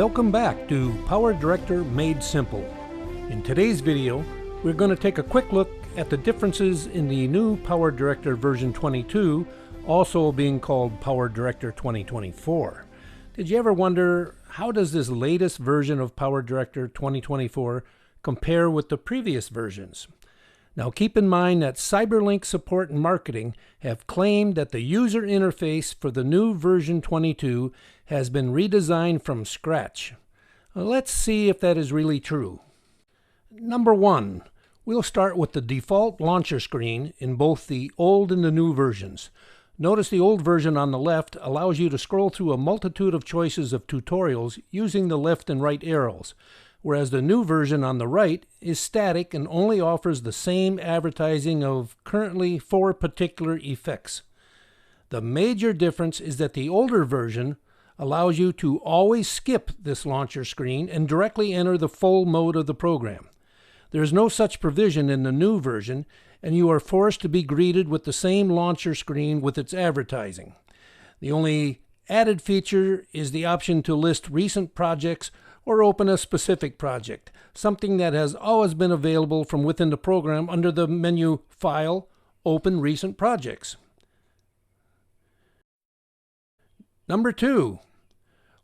Welcome back to Power Director Made Simple. In today's video, we're going to take a quick look at the differences in the new Power Director version 22, also being called Power Director 2024. Did you ever wonder, how does this latest version of Power Director 2024 compare with the previous versions? Now keep in mind that CyberLink Support and Marketing have claimed that the user interface for the new version 22 has been redesigned from scratch. Let's see if that is really true. Number one, we'll start with the default launcher screen in both the old and the new versions. Notice the old version on the left allows you to scroll through a multitude of choices of tutorials using the left and right arrows, whereas the new version on the right is static and only offers the same advertising of currently 4 particular effects. The major difference is that the older version allows you to always skip this launcher screen and directly enter the full mode of the program. There is no such provision in the new version, and you are forced to be greeted with the same launcher screen with its advertising. The only added feature is the option to list recent projects or open a specific project, something that has always been available from within the program under the menu File, Open Recent Projects. Number two,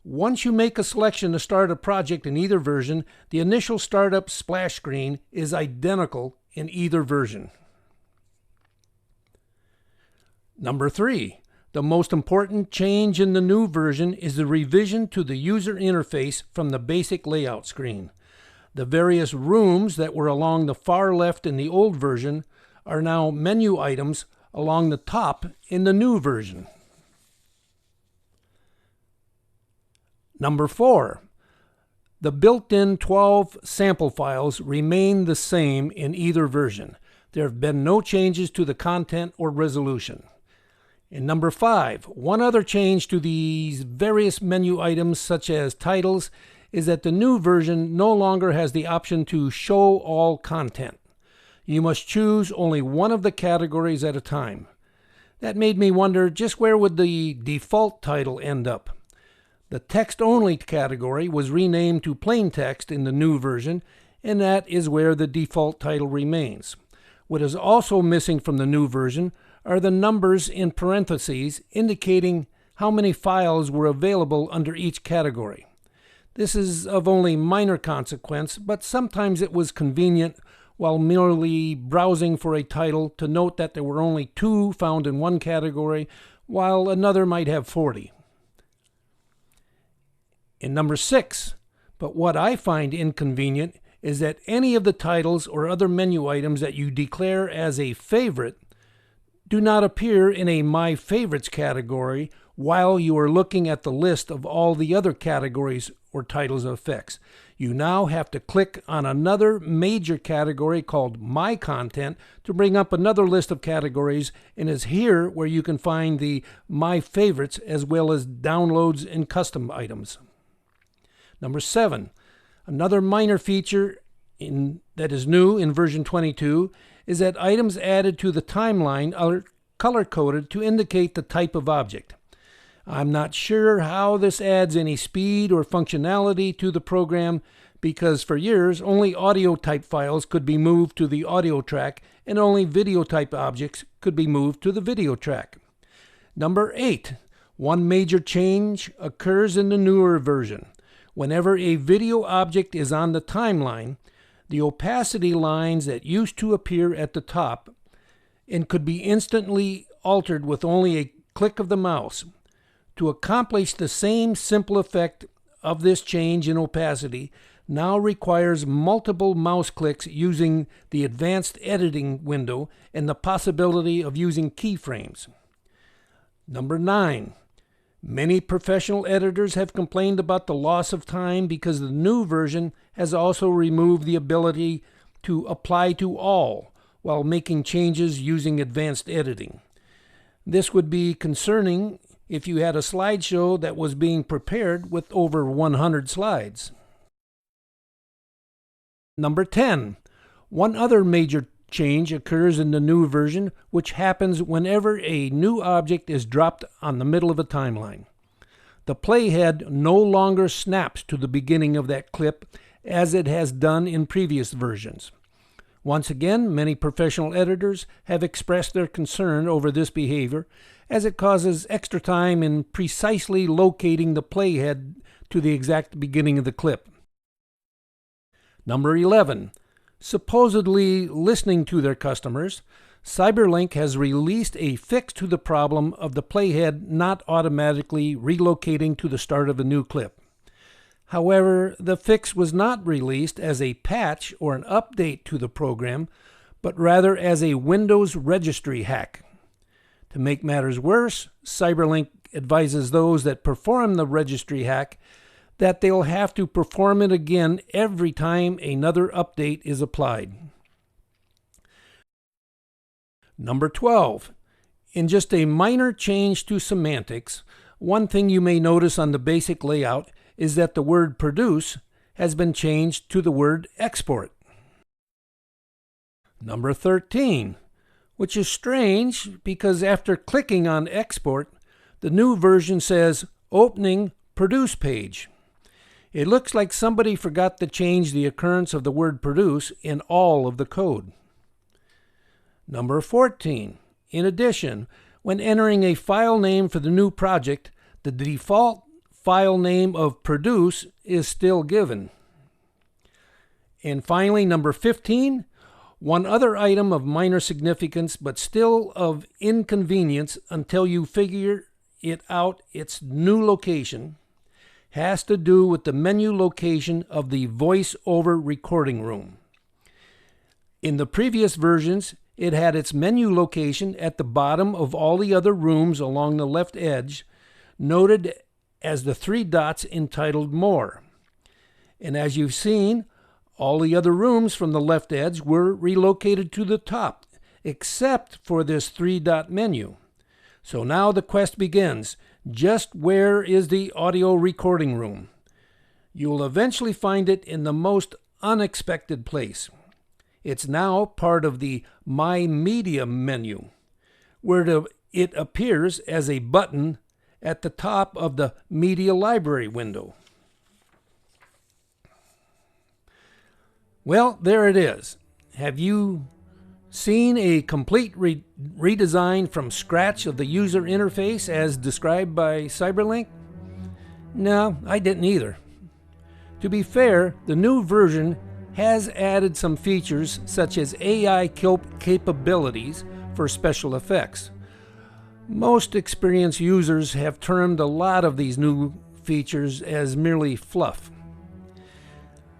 once you make a selection to start a project in either version, the initial startup splash screen is identical in either version. Number three, the most important change in the new version is the revision to the user interface from the basic layout screen. The various rooms that were along the far left in the old version are now menu items along the top in the new version. Number four, the built-in 12 sample files remain the same in either version. There have been no changes to the content or resolution. And number five, one other change to these various menu items such as titles is that the new version no longer has the option to show all content. You must choose only one of the categories at a time. That made me wonder, just where would the default title end up? The text-only category was renamed to plain text in the new version, and that is where the default title remains. What is also missing from the new version are the numbers in parentheses indicating how many files were available under each category. This is of only minor consequence, but sometimes it was convenient while merely browsing for a title to note that there were only 2 found in one category, while another might have 40. In number 6, but what I find inconvenient is that any of the titles or other menu items that you declare as a favorite do not appear in a My Favorites category while you are looking at the list of all the other categories or titles of effects. You now have to click on another major category called My Content to bring up another list of categories, and it's here where you can find the My Favorites as well as downloads and custom items. Number 7, another minor feature that is new in version 22 is that items added to the timeline are color-coded to indicate the type of object. I'm not sure how this adds any speed or functionality to the program, because for years only audio type files could be moved to the audio track and only video type objects could be moved to the video track. Number 8, one major change occurs in the newer version. Whenever a video object is on the timeline, the opacity lines that used to appear at the top and could be instantly altered with only a click of the mouse. To accomplish the same simple effect of this change in opacity now requires multiple mouse clicks using the advanced editing window and the possibility of using keyframes. Number 9. Many professional editors have complained about the loss of time because the new version has also removed the ability to apply to all while making changes using advanced editing. This would be concerning if you had a slideshow that was being prepared with over 100 slides. Number 10. One other major change occurs in the new version, which happens whenever a new object is dropped on the middle of a timeline. the playhead no longer snaps to the beginning of that clip as it has done in previous versions. Once again, many professional editors have expressed their concern over this behavior, as it causes extra time in precisely locating the playhead to the exact beginning of the clip. Number 11. Supposedly listening to their customers, Cyberlink has released a fix to the problem of the playhead not automatically relocating to the start of a new clip. However, the fix was not released as a patch or an update to the program, but rather as a Windows registry hack. To make matters worse, Cyberlink advises those that perform the registry hack that they'll have to perform it again every time another update is applied. Number 12. In just a minor change to semantics, one thing you may notice on the basic layout is that the word produce has been changed to the word export. Number 13, which is strange because after clicking on export, the new version says opening produce page. It looks like somebody forgot to change the occurrence of the word produce in all of the code. Number 14, in addition, when entering a file name for the new project, the default file name of produce is still given. And finally, number 15, one other item of minor significance but still of inconvenience until you figure it out its new location, has to do with the menu location of the voice-over recording room. In the previous versions, it had its menu location at the bottom of all the other rooms along the left edge, noted as the 3 dots entitled More. And as you've seen, all the other rooms from the left edge were relocated to the top, except for this 3-dot menu. So now the quest begins. Just where is the audio recording room? You will eventually find it in the most unexpected place. It's now part of the My Media menu, where it appears as a button at the top of the Media Library window. Well, there it is. Have you seen a complete redesign from scratch of the user interface as described by Cyberlink? No, I didn't either. To be fair, the new version has added some features such as AI capabilities for special effects. Most experienced users have termed a lot of these new features as merely fluff.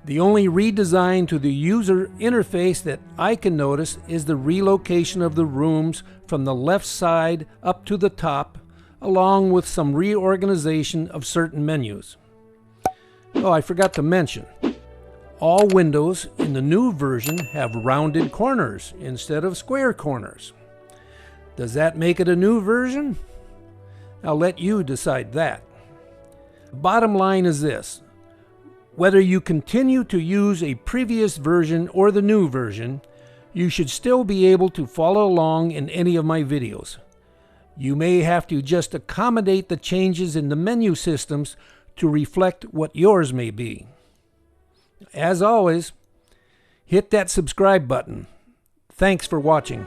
The only redesign to the user interface that I can notice is the relocation of the rooms from the left side up to the top, along with some reorganization of certain menus. Oh, I forgot to mention, all windows in the new version have rounded corners instead of square corners. Does that make it a new version? I'll let you decide that. Bottom line is this. Whether you continue to use a previous version or the new version, you should still be able to follow along in any of my videos. You may have to just accommodate the changes in the menu systems to reflect what yours may be. As always, hit that subscribe button. Thanks for watching.